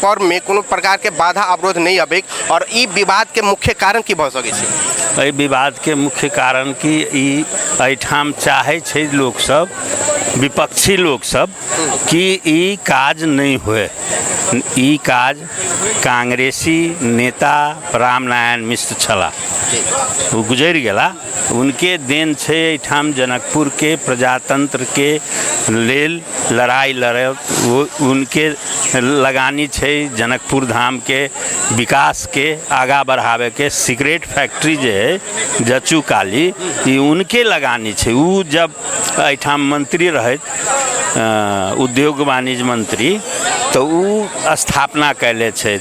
पर में कोनो प्रकार के बाधा अवरोध नहीं अबेक और ई विवाद के मुख्य कारण की भऽ सकै छै। विवाद के मुख्य कारण की एठाम चाहे छे लोग सब, विपक्षी लोग सब कि ई काज नहीं हुए। ई काज कांग्रेसी नेता रामनारायण मिश्र छला, वो गुजर गया। उनके देन छे एठाम जनकपुर के प्रजातंत्र के लेल लड़ाई लड़े, वो उनके लगानी छे जनकपुर धाम के विकास के आगा बढ़ावे के। सिगरेट फैक्ट्री जे है जचू काली, ये उनके लगानी छे। वो जब एठाम मंत्री रहे उद्योग वाणिज्य मंत्री, तो वो स्थापना कैले छे।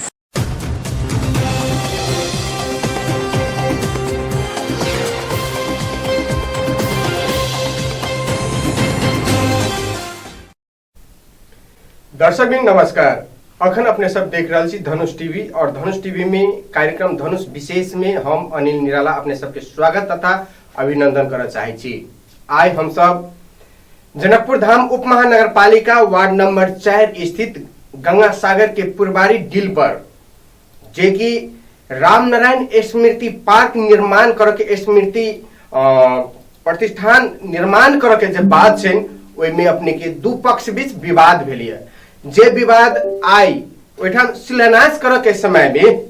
दर्शक बिन नमस्कार। अखन अपने सब देख रहा छी धनुष टीवी और धनुष टीवी में कार्यक्रम धनुष विशेष में हम अनिल निराला अपने सबके स्वागत तथा अभिनंदन करना चाहे छी। आज हम सब जनकपुर धाम उप महानगर पालिका वार्ड नंबर 4 स्थित गंगा सागर के पुरबारी डील पर जे कि रामनारायण स्मृति पार्क निर्माण करके स्मृति प्रतिष्ठान निर्माण करके जे बात छे, ओइमे अपने के दू पक्ष बीच विवाद भेलिए। जे विवाद आई ओठाम शिलान्यास करऽ के समय में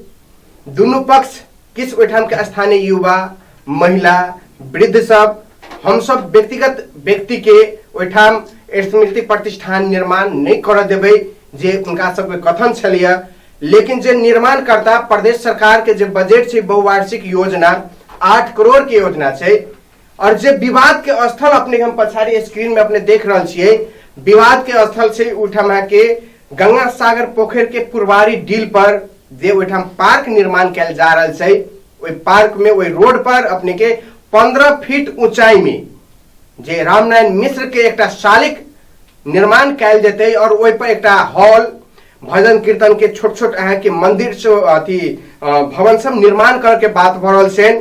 दोनों पक्ष किस ओठाम के स्थानीय युवा, महिला, वृद्ध सब हम सब व्यक्तिगत व्यक्ति के ओठाम स्मृति प्रतिष्ठान निर्माण नहीं कर देबै जे उनका सबके कथन छलिए। लेकिन जे निर्माण करता प्रदेश सरकार के जे बजट छे बहुवार्षिक योजना 8 करोड़ के योजना छे और जे विवाद के स्थल अपने हम पछाड़ी स्क्रीन में अपने देख रहा छिए, विवाद के स्थल से उठाम के गंगा सागर पोखर के पुरबारी डील पर जे उठाम पार्क निर्माण कैल जा रहा है। ओई पार्क में ओई रोड पर अपने के 15 फीट ऊंचाई में जे रामनारायण मिश्र के एकटा शालिक निर्माण कैल जेते और ओई पर एकटा हॉल, भजन कीर्तन के छोट छोट अहाँ के मंदिर से अथी भवन सब निर्माण करके बात भ रहल छै।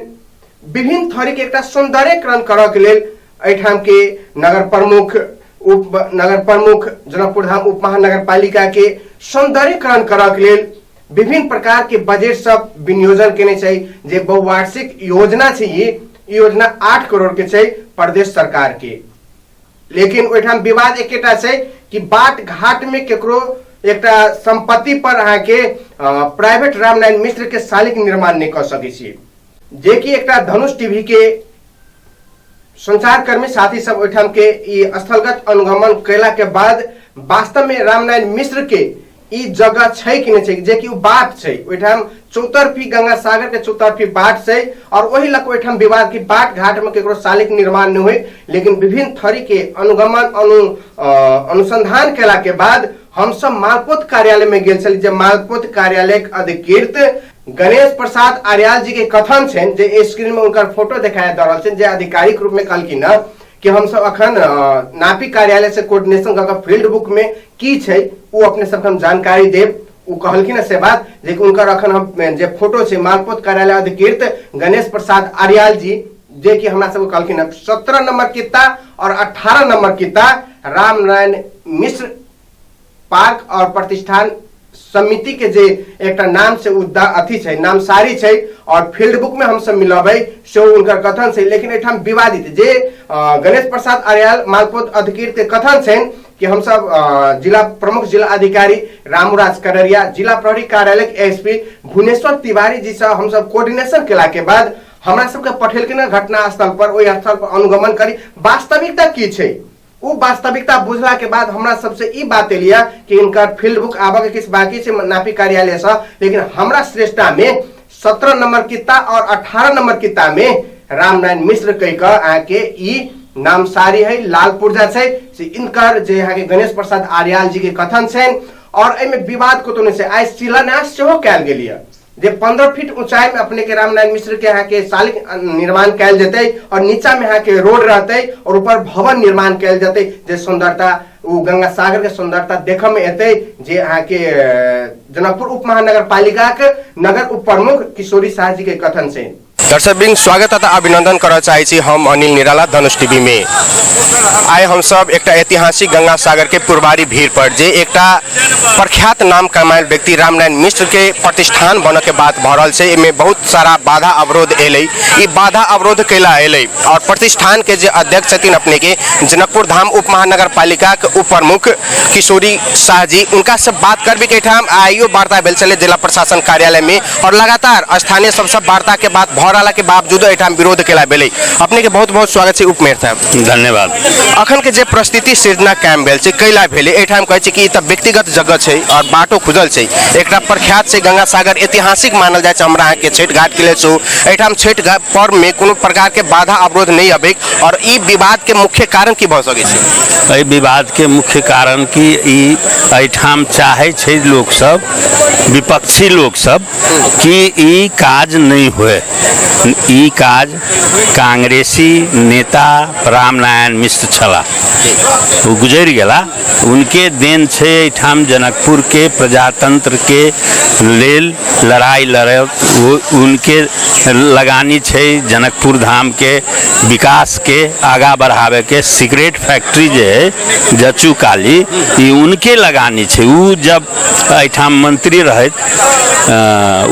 विभिन्न थरी के एकटा सौंदर्यकरण करऽ के लेल एठाम के नगर प्रमुख जनकपुर धाम उप महानगर पालिका के सौंदर्यकरण करऽ के लेल विभिन्न प्रकार के बजट सब विनियोजन केने छै। जे बहुवार्षिक योजना छै, ये योजना 8 करोड़ के छै प्रदेश सरकार के। लेकिन ओठाम विवाद एकेटा छै कि बाट घाट में केकरो एकटा संपत्ति पर अहाँ के प्राइवेट रामनारायण मिश्र के शालिक निर्माण नहीं कर सकै छी। जे कि एकटा धनुष टीवी के संचार कर्मी साथी सब ओठाम के ई स्थलगत अनुगमन कैला के बाद वास्तव में रामनारायण मिश्र के ई जगह छै कि नहीं छै, जे कि बाट छै ओठाम चौतरफी गंगा सागर के चौतरफी बाट छै और वही लक ओठाम विवाद की बाट घाट में केकरो शालिक निर्माण नहीं हुए। लेकिन विभिन्न थरी के अनुगमन अनुसंधान कैला के बाद हम सब मालपोत कार्यालय में गेल छली। जे मालपोत कार्यालय के अधिकृत गणेश प्रसाद आर्याल जी के कथन छेन, जे स्क्रीन में उनकर फोटो दिखाया जा रहा है, जे आधिकारिक रूप में कहलखिन न कि हम सब अखन नापी कार्यालय से कोऑर्डिनेशन करके फील्ड बुक में की छै वो अपने सबके हम जानकारी देब। वो कहलखिन से बात जे उनकर अखन हम जे फोटो छै मालपोत कार्यालय अधिकृत गणेश प्रसाद आर्याल जी, जे कि हमरा सबके कहलखिन 17 नंबर किता और 18 नंबर किता रामनारायण मिश्र पार्क और प्रतिष्ठान समिति के जे एकटा नाम से उद्दा अथी छै, नामसारी छै और फील्ड बुक में हम सब मिलबै से उनकर कथन छै। लेकिन एठाम विवादित जे गणेश प्रसाद आर्याल मालपोत अधिकृत के कथन छै कि हम सब जिला प्रमुख जिला अधिकारी रामराज कररिया, जिला प्रहरी कार्यालय के एसपी भुवनेश्वर तिवारी जी से हम सब कोऑर्डिनेशन केला के बाद हमरा सबके पठेलखिन घटना स्थल पर, ओहि स्थल पर अनुगमन करी वास्तविकता की छै। वो वास्तविकता बुझला के बाद हमरा सबसे ई बात लिया कि इनका फील्ड बुक आबा के किस बाकी से नापी कार्यालय से। लेकिन हमरा श्रेष्ठता में 17 नंबर किता और 18 नंबर किता में रामनारायण मिश्र कह का आके ई नामसारी है लाल पुर्जा से इनकर जे यहाँ के गणेश प्रसाद आर्याल जी के कथन से और एमे विवाद को तो से आज शिलान्यास सेहो कैल गेल है जे 15 फीट ऊंचाई में अपने के रामनारायण मिश्र के यहाँ के सालिक निर्माण कैल जते और नीचा में यहाँ के रोड रहते और ऊपर भवन निर्माण कैल जते जे सुंदरता वो गंगा सागर के सुंदरता देख में एते जे यहाँ के जनकपुर उप महानगर पालिका के नगर उप प्रमुख किशोरी शाह जी के कथन से। दर्शकवृंद स्वागत तथा अभिनंदन करना चाहे हम अनिल निराला धनुष टीवी में। आए हम सब एक ऐतिहासिक गंगा सागर के पुरबारी भीड़ पर जे एक प्रख्यात नाम कमायल व्यक्ति रामनारायण मिश्र के प्रतिष्ठान बन के बात भरल से इनमें बहुत सारा बाधा अवरोध एले बाधा अवरोध कैला एले और प्रतिष्ठान के जे अध्यक्ष छथिन अपने के जनकपुर धाम उप महानगर पालिका के उप प्रमुख किशोरी शाह जी उनका सब बात कर भी के आइयो वार्ता भेल चले जिला प्रशासन कार्यालय में और लगातार स्थानीय सब वार्ता के बात भरला के बावजूद एठाम विरोध केला बेले। अपने के बहुत बहुत स्वागत है उपमेयर साहब। धन्यवाद। अखन के जे परिस्थिति सृजना कायम भेल छै कैला भेले एठाम कहै छै कि त व्यक्तिगत जगह छै और बाटो खुजल छै एकटा प्रख्यात छै गंगा सागर ऐतिहासिक मानल जाय छै हमरा के छठ घाट के लेल छो एठाम छठ पर्व में कोनो प्रकार के बाधा अवरोध नहीं अबे और ई विवाद के मुख्य कारण की भ सकै छै। एहि विवाद के मुख्य कारण की ई एठाम चाहे छै लोग सब विपक्षी लोग सब कि ई काज नहीं हुए। ई काज कांग्रेसी नेता रामनारायण मिश्र छला वो गुजर गला उनके देन छे एठाम जनकपुर के प्रजातंत्र के लेल लड़ाई लड़े उनके लगानी छे जनकपुर धाम के विकास के आगा बढ़ावे के सिगरेट फैक्ट्री जे है जचू काली ये उनके लगानी छे। वो जब एठाम मंत्री रहे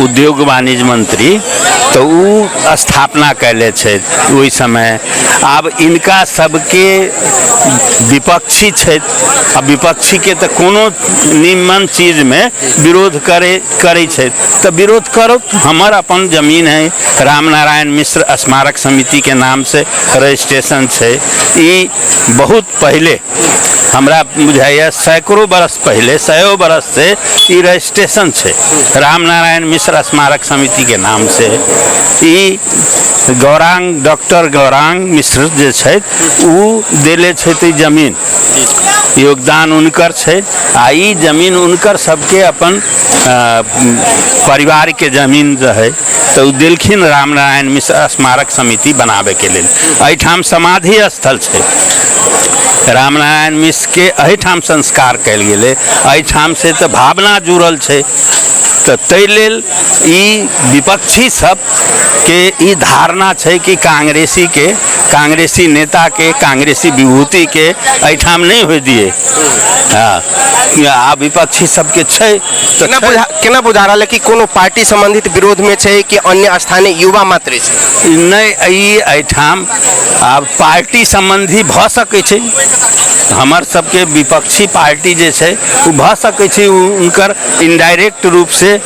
उद्योग वाणिज्य मंत्री तो वो स्थापना कैले छे वही समय। अब इनका सबके विपक्षी छे अब विपक्षी के तो कोनो निम्न चीज में विरोध करे छे तो विरोध करो। हमार अपन जमीन है रामनारायण मिश्र स्मारक समिति के नाम से रजिस्ट्रेशन छे। ई बहुत पहले हमरा बुझाइए सैकड़ों बरस पहले 100 बरस से ई रजिस्ट्रेशन छे रामनारायण मिश्र स्मारक समिति के नाम से। ई गौरांग डॉक्टर गौरांग मिश्र जे छे उ देले छे जमीन योगदान उनकर छे आ ई जमीन उनकर सबके अपन परिवार के जमीन रहे तो दिलखिन रामनारायण मिश्र स्मारक समिति बनावे के लेल। एठाम समाधि स्थल छे रामनारायण मिश्र के एठाम संस्कार कैल गेले एठाम से तो भावना जुड़ल छे तो तै लेल ई विपक्षी सब के ई धारणा छे कि कांग्रेसी नेता के कांग्रेसी विभूति के एठाम नहीं हो दिए। आ विपक्षी सबके छे तो केना बुझा रहा है कि कोनो पार्टी संबंधित विरोध में छे कि अन्य स्थानीय युवा मात्र छे नहीं ई एठाम अब पार्टी संबंधी भ सके छे। हमर सबके विपक्षी पार्टी जे छे वो भ सके छे उनकर इनडायरेक्ट रूप से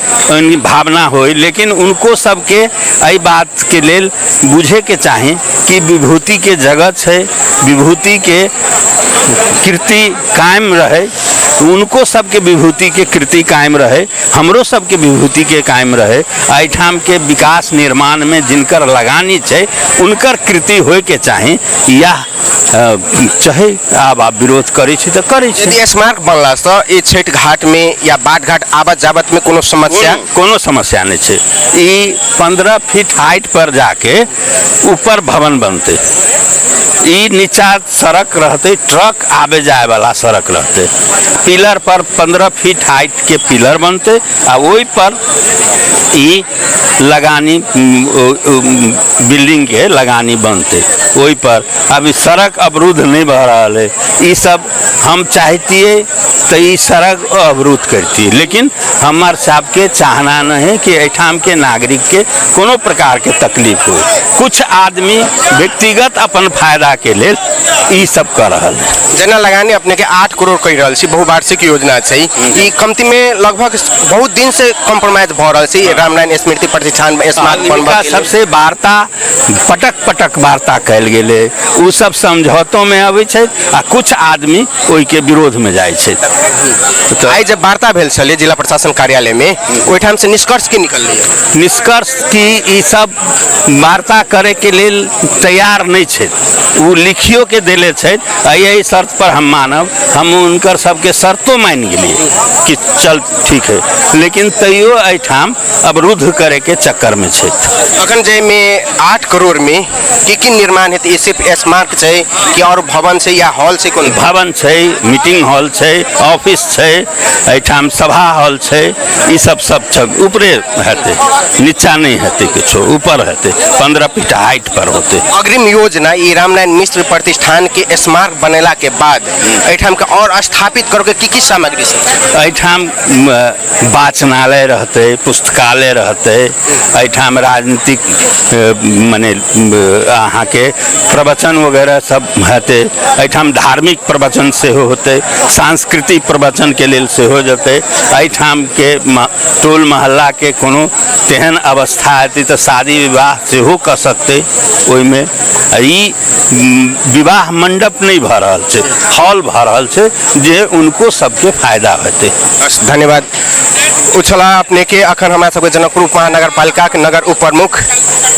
भावना हो लेकिन उनको सबके एहि बात के लेल बुझे के चाहे कि विभूति के जगत छे विभूति के कीर्ति कायम रहे उनको सबके विभूति के कीर्ति कायम रहे हमरो सबके विभूति के कायम रहे। एठाम के विकास निर्माण में जिनकर लगानी छे उनकर कीर्ति होए के चाहे या चाहे अब आप विरोध करे छे तो करे छे। यदि स्मारक बनला तो ये छठ घाट में या बाट घाट आवत जावत में कोनो समस्या नहीं छे। ई 15 फीट हाइट पर जाके ऊपर भवन बनते ई नीचा सड़क रहते ट्रक आवे जाए वाला सड़क रहते पिलर पर 15 फीट हाइट के पिलर बनते आ वही पर ई लगानी बिल्डिंग के लगानी बनते वही पर। अभी सड़क अवरुद्ध नहीं बह रहा है ये सब हम चाहती तो ये सड़क अवरुद्ध करती लेकिन हमार साहब के चाहना नहीं है कि एठाम के नागरिक के कोनो प्रकार के तकलीफ हो। कुछ आदमी व्यक्तिगत अपन फायदा के लेल ई सब कर रहा है। जना लगानी अपने के 8 करोड़ कह रहा है बहुवार्षिक योजना है ई कमती में लगभग बहुत दिन से कॉम्प्रोमाइज भ रहा है रामनारायण स्मृति प्रतिष्ठान सबसे वार्ता पटक वार्ता कैल गेले उ सब समझौतों में आवे छे आ कुछ आदमी ओई के विरोध में जाए छे तो आई जब वार्ता भेल छलै जिला प्रशासन कार्यालय में ओहिठाम से निष्कर्ष की निकललै? निष्कर्ष की ई सब वार्ता करे के लेल तैयार नहीं छे। वो लिखियो के देले छे यही शर्त पर हम मानब, हम उनकर सबके शर्तों मान गेलिए कि चल ठीक है, लेकिन तैयो एठाम अवरुद्ध करे के चक्कर में छे। अखन जे में 8 करोड़ में की निर्माण हेतु ये सिर्फ स्मारक छै कि और भवन छै या हॉल छै? कोन भवन छै, मीटिंग हॉल छै, ऑफिस छै, एठाम सभा हॉल छै, ई सब ऊपरे हेतै, नीचा नहीं हेतै, किछो ऊपर हेतै, 15 फीट हाइट पर होतै। अग्रिम योजना ये रामनारायण मिश्र प्रतिष्ठान के स्मारक बनेला के बाद एठाम के और स्थापित करके की सामग्री सब? एठाम वाचनालय रहते, पुस्तकालय रहते, एठाम राजनीतिक माने अहाँ के प्रवचन वगैरह सब हेतै, एठाम धार्मिक प्रवचन से होते, सांस्कृतिक प्रवचन के लेल से हो जते, एठाम के टोल मोहल्ला के कोनो तेहन अवस्था हेतै तो शादी विवाह से हो कर सकते। ओइमे ई विवाह मंडप नहीं भ रहल छै, हॉल भ रहल छै जे उनको सबके फायदा हेतै। धन्यवाद। उछला अपने के अखन हमारा सब जनकपुर महानगर पालिका के नगर उप प्रमुख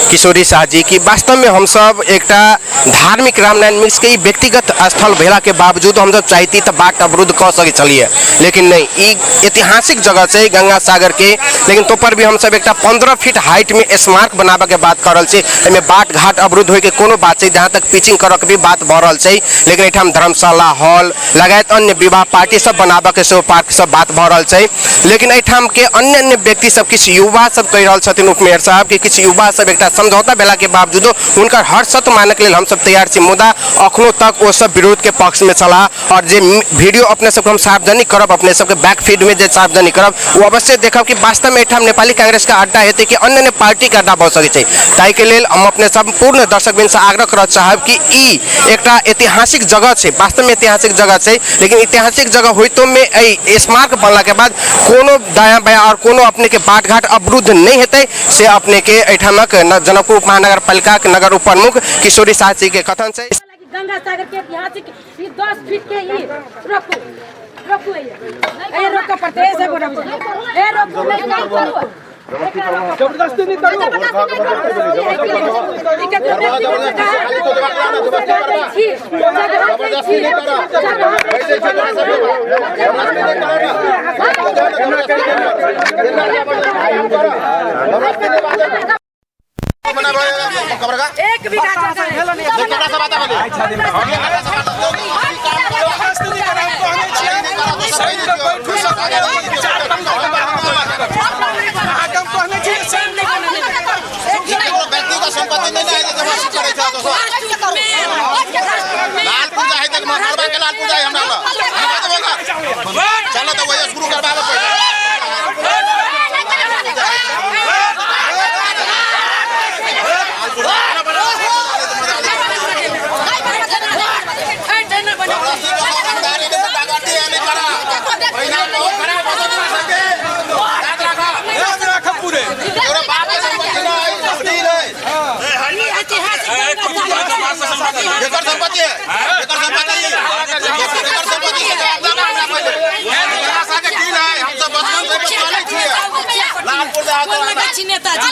किशोरी शाह जी की वास्तव में हम सब एक धार्मिक रामनारायण मिश्र के व्यक्तिगत स्थल भेला के बावजूद हम सब चाहती तो बाट अवरुद्ध कर सके चलिए, लेकिन नहीं, ऐतिहासिक जगह से गंगा सागर के, लेकिन तो पर भी हम सब एक 15 फीट हाइट में स्मारक बनाबे के बात कर रहे हैं। बाट घाट अवरुद्ध होए के कोनो बात है, जहाँ तक पिचिंग कर के भी बात बढ़ रहा है, लेकिन एठाम धर्मशाला हॉल लगायत अन्य विवाह पार्टी सब बनाबे के सेहो पार्क सब बात बढ़ रहा है, लेकिन एठाम के अन्य व्यक्ति सब किछु युवा सब कह रहा छथिन उपमेयर साहब कि किछु युवा सब एक समझौता भेला के बावजूदो उनकर हर शर्त माने के लिए हम सब तैयार छी, मुदा अखनो तक वो सब विरोध के पक्ष में चला। और जे वीडियो अपने सबके हम सार्वजनिक करब, अपने सबके बैक फीड में जे सार्वजनिक करब, वो अवश्य देखब कि वास्तव में एठाम नेपाली कांग्रेस का अड्डा हेतै कि अन्य पार्टी का अड्डा भ सकै छै। ताहि के लेल हम अपने संपूर्ण दर्शकबिन से आग्रह करऽ चाहब कि ई एकटा ऐतिहासिक जगह छै, वास्तव में ऐतिहासिक जगह छै, लेकिन ऐतिहासिक जगह होइतो में एहि स्मारक बनला के बाद कोनो दायां बायां और कोनो अपने के बाट घाट अवरुद्ध नहीं हेतै से अपने के एठामक जनकपुर महानगर पालिका के नगर उप प्रमुख किशोरी शाह जी के कथन छै। गंगा सागर के ऐतिहासिक 10 फीट के रोकू ये रोको पड़ते से बोलो ए रोकू नहीं करो, जबरदस्ती नहीं करो, एक भी नेताजी